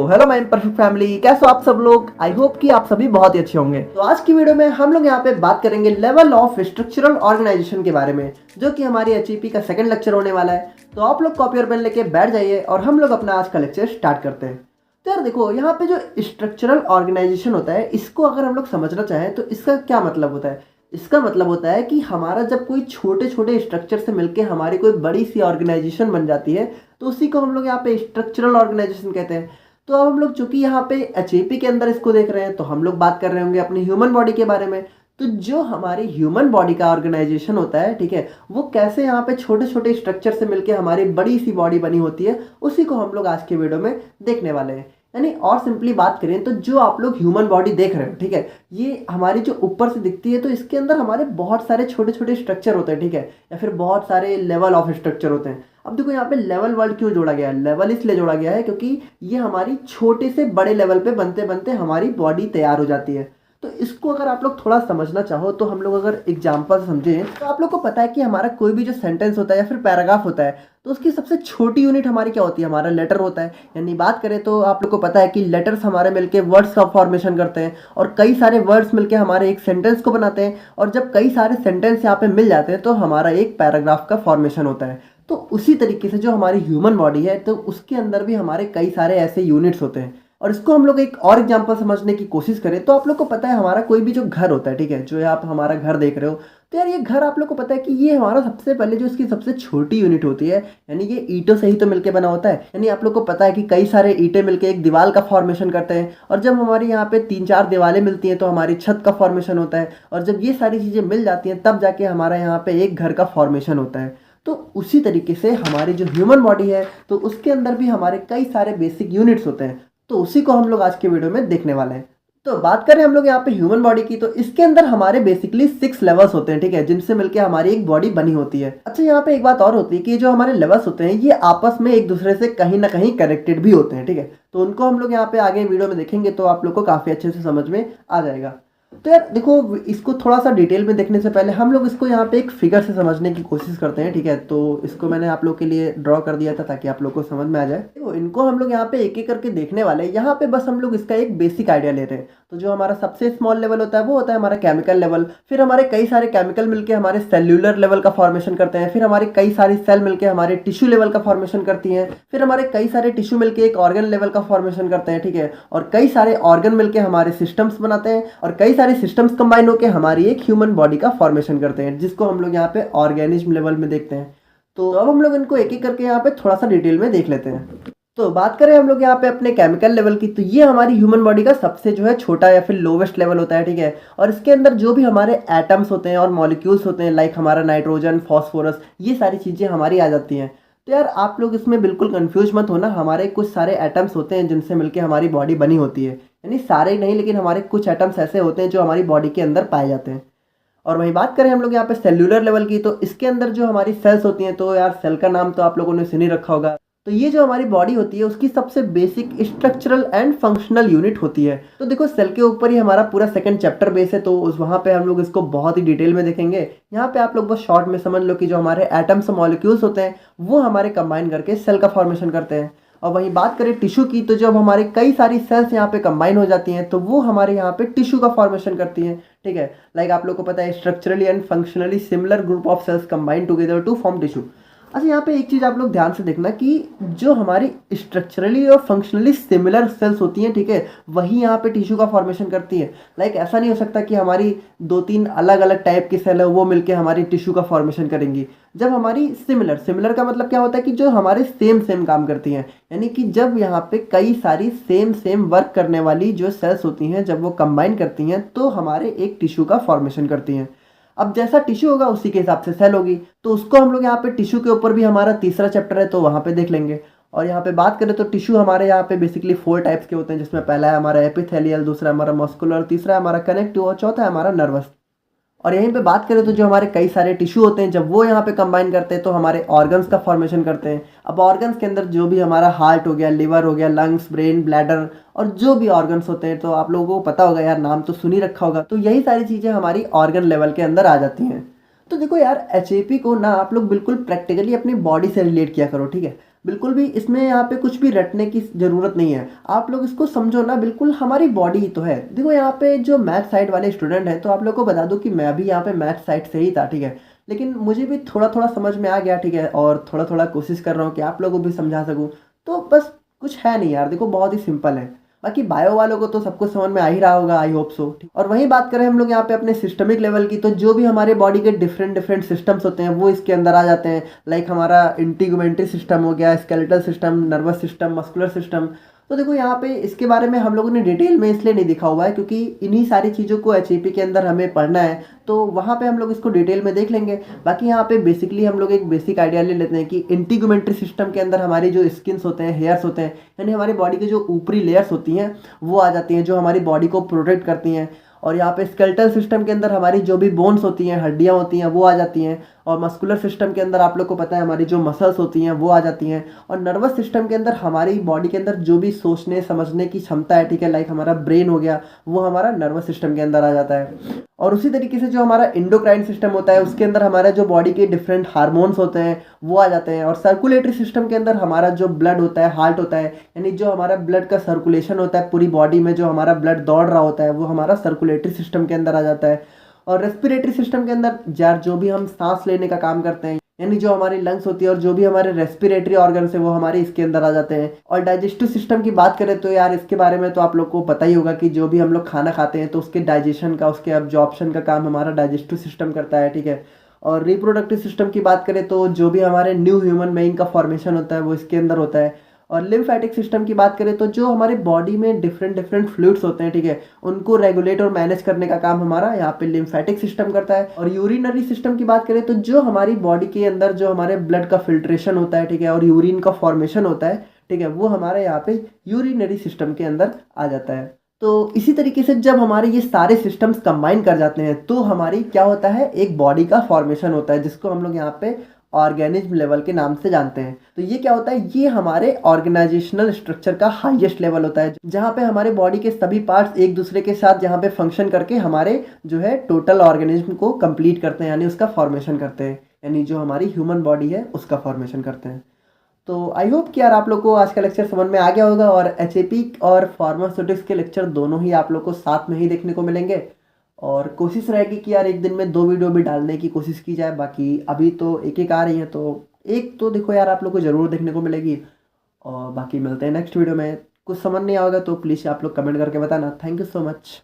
Hello my perfect family, कैसे हो आप सब लोग। आई होप कि आप सभी बहुत ही अच्छे होंगे। तो आज की वीडियो में हम लोग यहाँ पे बात करेंगे लेवल ऑफ स्ट्रक्चरल ऑर्गेनाइजेशन के बारे में, जो कि हमारी एचईपी का सेकंड लेक्चर होने वाला है। तो आप लोग कॉपी और पेन लेके बैठ जाइए और हम लोग अपना आज का लेक्चर स्टार्ट करते हैं। तो यार देखो, यहाँ पे जो स्ट्रक्चरल ऑर्गेनाइजेशन होता है, इसको अगर हम लोग समझना चाहें तो इसका क्या मतलब होता है। इसका मतलब होता है कि हमारा जब कोई छोटे छोटे स्ट्रक्चर से मिलके हमारी कोई बड़ी सी ऑर्गेनाइजेशन बन जाती है, तो उसी को हम लोग यहाँ पे स्ट्रक्चरल ऑर्गेनाइजेशन कहते हैं। तो अब हम लोग चूंकि यहाँ पे एचएपी के अंदर इसको देख रहे हैं, तो हम लोग बात कर रहे होंगे अपनी ह्यूमन बॉडी के बारे में। तो जो हमारी ह्यूमन बॉडी का ऑर्गेनाइजेशन होता है, ठीक है, वो कैसे यहाँ पे छोटे छोटे स्ट्रक्चर से मिलके हमारी बड़ी सी बॉडी बनी होती है, उसी को हम लोग आज के वीडियो में देखने वाले हैं। यानी और सिंपली बात करें तो जो आप लोग ह्यूमन बॉडी देख रहे हो, ठीक है, ये हमारी जो ऊपर से दिखती है, तो इसके अंदर हमारे बहुत सारे छोटे छोटे स्ट्रक्चर होते हैं, ठीक है, या फिर बहुत सारे लेवल ऑफ स्ट्रक्चर होते हैं। अब देखो यहाँ पे लेवल वर्ड क्यों जोड़ा गया है, लेवल इसलिए जोड़ा गया है क्योंकि ये हमारी छोटे से बड़े लेवल पे बनते बनते हमारी बॉडी तैयार हो जाती है। तो इसको अगर आप लोग थोड़ा समझना चाहो तो हम लोग अगर एग्जांपल समझें, तो आप लोग को पता है कि हमारा कोई भी जो सेंटेंस होता है या फिर पैराग्राफ होता है, तो उसकी सबसे छोटी यूनिट हमारी क्या होती है, हमारा लेटर होता है। यानी बात करें तो आप लोग को पता है कि लेटर्स हमारे मिलके वर्ड्स का फॉर्मेशन करते हैं, और कई सारे वर्ड्स मिलके हमारे एक सेंटेंस को बनाते हैं, और जब कई सारे सेंटेंस यहाँ पे मिल जाते हैं तो हमारा एक पैराग्राफ का फॉर्मेशन होता है। तो उसी तरीके से जो हमारी ह्यूमन बॉडी है, तो उसके अंदर भी हमारे कई सारे ऐसे यूनिट्स होते हैं। और इसको हम लोग एक और एग्जांपल समझने की कोशिश करें तो आप लोग को पता है हमारा कोई भी जो घर होता है, ठीक है, जो आप हमारा घर देख रहे हो, तो यार ये घर आप लोग को पता है कि ये हमारा सबसे पहले जो इसकी सबसे छोटी यूनिट होती है, यानी ये ईंटों से ही तो मिलके बना होता है। यानी आप लोग को पता है कि कई सारे ईंटें मिलके एक दीवार का फॉर्मेशन करते हैं, और जब हमारी यहाँ पे 3-4 दीवारें मिलती हैं तो हमारी छत का फॉर्मेशन होता है, और जब ये सारी चीज़ें मिल जाती हैं तब जाके हमारा यहाँ पे एक घर का फॉर्मेशन होता है। तो उसी तरीके से हमारी जो ह्यूमन बॉडी है, तो उसके अंदर भी हमारे कई सारे बेसिक यूनिट्स होते हैं। तो उसी को हम लोग आज के वीडियो में देखने वाले हैं। तो बात करें हम लोग यहाँ पे ह्यूमन बॉडी की, तो इसके अंदर हमारे बेसिकली 6 लेवल्स होते हैं, ठीक है, जिनसे मिलके हमारी एक बॉडी बनी होती है। अच्छा, यहाँ पे एक बात और होती है कि जो हमारे लेवल्स होते हैं ये आपस में एक दूसरे से कहीं ना कहीं कनेक्टेड भी होते हैं, ठीक है। तो उनको हम लोग यहाँ पे आगे वीडियो में देखेंगे तो आप लोग को काफी अच्छे से समझ में आ जाएगा। तो यार देखो, इसको थोड़ा सा डिटेल में देखने से पहले हम लोग इसको यहाँ पे एक फिगर से समझने की कोशिश करते हैं, ठीक है। तो इसको मैंने आप लोग के लिए ड्रॉ कर दिया था ताकि आप लोग को समझ में आ जाए। देखो, इनको हम लोग यहाँ पे एक एक करके देखने वाले हैं। यहाँ पे बस हम लोग इसका एक बेसिक आइडिया ले रहे हैं। तो जो हमारा सबसे स्मॉल लेवल होता है वो होता है हमारा केमिकल लेवल। फिर हमारे कई सारे केमिकल मिलके हमारे सेल्यूलर लेवल का फॉर्मेशन करते हैं। फिर हमारे कई सारी सेल मिलके हमारे टिश्यू लेवल का फॉर्मेशन करती हैं। फिर हमारे कई सारे टिश्यू मिलके एक ऑर्गन लेवल का फॉर्मेशन करते हैं, ठीक है। और कई सारे ऑर्गन मिलके हमारे सिस्टम्स बनाते हैं, और कई सारे सिस्टम्स कंबाइन होकर हमारी एक ह्यूमन बॉडी का फॉर्मेशन करते हैं, जिसको हम लोग यहाँ पे ऑर्गेनिज्म लेवल में देखते हैं। तो अब हम लोग इनको एक एक करके यहाँ पे थोड़ा सा डिटेल में देख लेते हैं। तो बात करें हम लोग यहाँ पे अपने केमिकल लेवल की, तो ये हमारी ह्यूमन बॉडी का सबसे जो है छोटा या फिर लोवेस्ट लेवल होता है, ठीक है। और इसके अंदर जो भी हमारे एटम्स होते हैं और मॉलिक्यूल्स होते हैं, लाइक हमारा नाइट्रोजन, फॉस्फोरस, ये सारी चीज़ें हमारी आ जाती हैं। तो यार आप लोग इसमें बिल्कुल कंफ्यूज मत होना, हमारे कुछ सारे एटम्स होते हैं जिनसे मिलकर हमारी बॉडी बनी होती है। यानी सारे ही नहीं, लेकिन हमारे कुछ एटम्स ऐसे होते हैं जो हमारी बॉडी के अंदर पाए जाते हैं। और वहीं बात करें हम लोग यहाँ पे सेल्यूलर लेवल की, तो इसके अंदर जो हमारी सेल्स होती हैं, तो यार सेल का नाम तो आप लोगों ने सुन ही रखा होगा। तो ये जो हमारी बॉडी होती है उसकी सबसे basic structural and functional unit होती है। तो देखो, सेल के ऊपर ही हमारा पूरा सेकंड चैप्टर बेस है, तो उस वहाँ पे हम लोग इसको बहुत ही डिटेल में देखेंगे। यहाँ पे आप लोग बस शॉर्ट में समझ लो कि जो हमारे एटम्स और मॉलिक्यूल्स होते हैं वो हमारे कंबाइन करके सेल का फॉर्मेशन करते हैं। और वहीं बात करें टिश्यू की, तो जब हमारे कई सारी सेल्स यहाँ पे कंबाइन हो जाती हैं तो वो हमारे यहाँ पे टिश्यू का फॉर्मेशन करती हैं, ठीक है। लाइक आप लोग को पता है, structurally and functionally similar group of cells combine together to form tissue. अच्छा, यहाँ पे एक चीज़ आप लोग ध्यान से देखना कि जो हमारी स्ट्रक्चरली और फंक्शनली सिमिलर सेल्स होती हैं, ठीक है, वही यहाँ पे टिश्यू का फॉर्मेशन करती है। लाइक ऐसा नहीं हो सकता कि हमारी 2-3 अलग अलग टाइप की सेल है वो मिलके हमारी टिश्यू का फॉर्मेशन करेंगी। जब हमारी सिमिलर का मतलब क्या होता है कि जो हमारे सेम काम करती हैं, यानी कि जब यहाँ पे कई सारी सेम वर्क करने वाली जो सेल्स होती हैं, जब वो कंबाइन करती हैं तो हमारे एक टिश्यू का फॉर्मेशन करती हैं। अब जैसा टिश्यू होगा उसी के हिसाब से सेल होगी, तो उसको हम लोग यहाँ पे टिश्यू के ऊपर भी हमारा तीसरा चैप्टर है तो वहाँ पे देख लेंगे। और यहाँ पे बात करें तो टिश्यू हमारे यहाँ पे बेसिकली 4 टाइप्स के होते हैं, जिसमें पहला है हमारा एपिथेलियल, दूसरा हमारा मस्कुलर, तीसरा है हमारा कनेक्टिव, और चौथा है हमारा नर्वस। और यहीं पे बात करें तो जो हमारे कई सारे टिश्यू होते हैं, जब वो यहाँ पे कंबाइन करते हैं तो हमारे ऑर्गन्स का फॉर्मेशन करते हैं। अब ऑर्गन्स के अंदर जो भी हमारा हार्ट हो गया, लिवर हो गया, लंग्स, ब्रेन, ब्लैडर, और जो भी ऑर्गन्स होते हैं, तो आप लोगों को पता होगा यार, नाम तो सुन ही रखा होगा। तो यही सारी चीज़ें हमारी ऑर्गन लेवल के अंदर आ जाती हैं। तो देखो यार, एचएपी को ना आप लोग बिल्कुल प्रैक्टिकली अपनी बॉडी से रिलेट किया करो, ठीक है। बिल्कुल भी इसमें यहाँ पे कुछ भी रटने की ज़रूरत नहीं है। आप लोग इसको समझो ना, बिल्कुल हमारी बॉडी ही तो है। देखो यहाँ पे जो मैथ साइड वाले स्टूडेंट हैं, तो आप लोग को बता दूँ कि मैं भी यहाँ पे मैथ साइड से ही था, ठीक है। लेकिन मुझे भी थोड़ा थोड़ा समझ में आ गया, ठीक है, और थोड़ा थोड़ा कोशिश कर रहा हूँ कि आप लोगों को भी समझा सकूँ। तो बस कुछ है नहीं यार, देखो बहुत ही सिंपल है। बाकी बायो वालों को तो सब कुछ समझ में आ ही रहा होगा, आई होप सो। और वहीं बात करें हम लोग यहाँ पे अपने सिस्टमिक लेवल की, तो जो भी हमारे बॉडी के डिफरेंट डिफरेंट सिस्टम्स होते हैं वो इसके अंदर आ जाते हैं। लाइक हमारा इंटीगुमेंट्री सिस्टम हो गया, skeletal system, nervous system, muscular system. तो देखो यहाँ पे इसके बारे में हम लोगों ने डिटेल में इसलिए नहीं दिखा हुआ है क्योंकि इन्हीं सारी चीज़ों को एचईपी के अंदर हमें पढ़ना है, तो वहाँ पे हम लोग इसको डिटेल में देख लेंगे। बाकी यहाँ पे बेसिकली हम लोग एक बेसिक आइडिया ले लेते हैं कि इंटीगुमेंट्री सिस्टम के अंदर हमारी जो स्किन्स होते हैं, हेयर्स होते हैं, यानी हमारी बॉडी की जो ऊपरी लेयर्स होती हैं वो आ जाती हैं, जो हमारी बॉडी को प्रोटेक्ट करती हैं। और यहाँ पे स्केलेटल सिस्टम के अंदर हमारी जो भी बोन्स होती हैं, हड्डियाँ होती हैं, वो आ जाती हैं। और मस्कुलर सिस्टम के अंदर आप लोग को पता है हमारी जो मसल्स होती हैं वो आ जाती हैं। और नर्वस सिस्टम के अंदर हमारी बॉडी के अंदर जो भी सोचने समझने की क्षमता है, ठीक है, लाइक हमारा ब्रेन हो गया, वो हमारा नर्वस सिस्टम के अंदर आ जाता है। और उसी तरीके से जो हमारा एंडोक्राइन सिस्टम होता है उसके अंदर हमारा जो बॉडी के डिफरेंट हार्मोन्स होते हैं वो आ जाते हैं। और सर्कुलेटरी सिस्टम के अंदर हमारा जो ब्लड होता है, हार्ट होता है, यानी जो हमारा ब्लड का सर्कुलेशन होता है पूरी बॉडी में, जो हमारा ब्लड दौड़ रहा होता है, वो हमारा सर्कुलेटरी सिस्टम के अंदर आ जाता है। और रेस्पिरेटरी सिस्टम के अंदर यार जो भी हम सांस लेने का काम करते हैं, यानी जो हमारी लंग्स होती है और जो भी हमारे रेस्पिरेटरी ऑर्गन्स है वो हमारे इसके अंदर आ जाते हैं। और डाइजेस्टिव सिस्टम की बात करें तो यार इसके बारे में तो आप लोग को पता ही होगा कि जो भी हम लोग खाना खाते हैं तो उसके डाइजेशन का, उसके एब्जॉर्प्शन का काम हमारा डाइजेस्टिव सिस्टम करता है, ठीक है। और रिप्रोडक्टिव सिस्टम की बात करें तो जो भी हमारे न्यू ह्यूमन बीइंग का फॉर्मेशन होता है वो इसके अंदर होता है। और लिम्फेटिक सिस्टम की बात करें तो जो हमारे बॉडी में डिफरेंट डिफरेंट फ्लूइड्स होते हैं, ठीक है, उनको रेगुलेट और मैनेज करने का काम हमारा यहाँ पे लिम्फेटिक सिस्टम करता है। और यूरिनरी सिस्टम की बात करें तो जो हमारी बॉडी के अंदर जो हमारे ब्लड का फिल्ट्रेशन होता है, ठीक है, और यूरिन का फॉर्मेशन होता है, ठीक है, वो हमारे यहाँ पे यूरिनरी सिस्टम के अंदर आ जाता है। तो इसी तरीके से जब हमारे ये सारे सिस्टम्स कंबाइन कर जाते हैं तो हमारी क्या होता है, एक बॉडी का फॉर्मेशन होता है, जिसको हम लोग यहाँ पे ऑर्गेनिज्म लेवल के नाम से जानते हैं। तो ये क्या होता है, ये हमारे ऑर्गेनाइजेशनल स्ट्रक्चर का हाईएस्ट लेवल होता है, जहाँ पे हमारे बॉडी के सभी पार्ट्स एक दूसरे के साथ जहाँ पे फंक्शन करके हमारे जो है टोटल ऑर्गेनिज्म को कंप्लीट करते हैं, यानी उसका फॉर्मेशन करते हैं, यानी जो हमारी ह्यूमन बॉडी है उसका फॉर्मेशन करते हैं। तो आई होप कि यार आप लोग को आज का लेक्चर समझ में आ गया होगा। और एचएपी और फार्मास्यूटिक्स के लेक्चर दोनों ही आप लोग को साथ में ही देखने को मिलेंगे। और कोशिश रहेगी कि यार एक दिन में 2 वीडियो भी डालने की कोशिश की जाए। बाकी अभी तो एक एक आ रही है, तो एक तो देखो यार आप लोग को ज़रूर देखने को मिलेगी। और बाकी मिलते हैं नेक्स्ट वीडियो में। कुछ समझ नहीं आएगा तो प्लीज़ आप लोग कमेंट करके बताना। Thank you so much.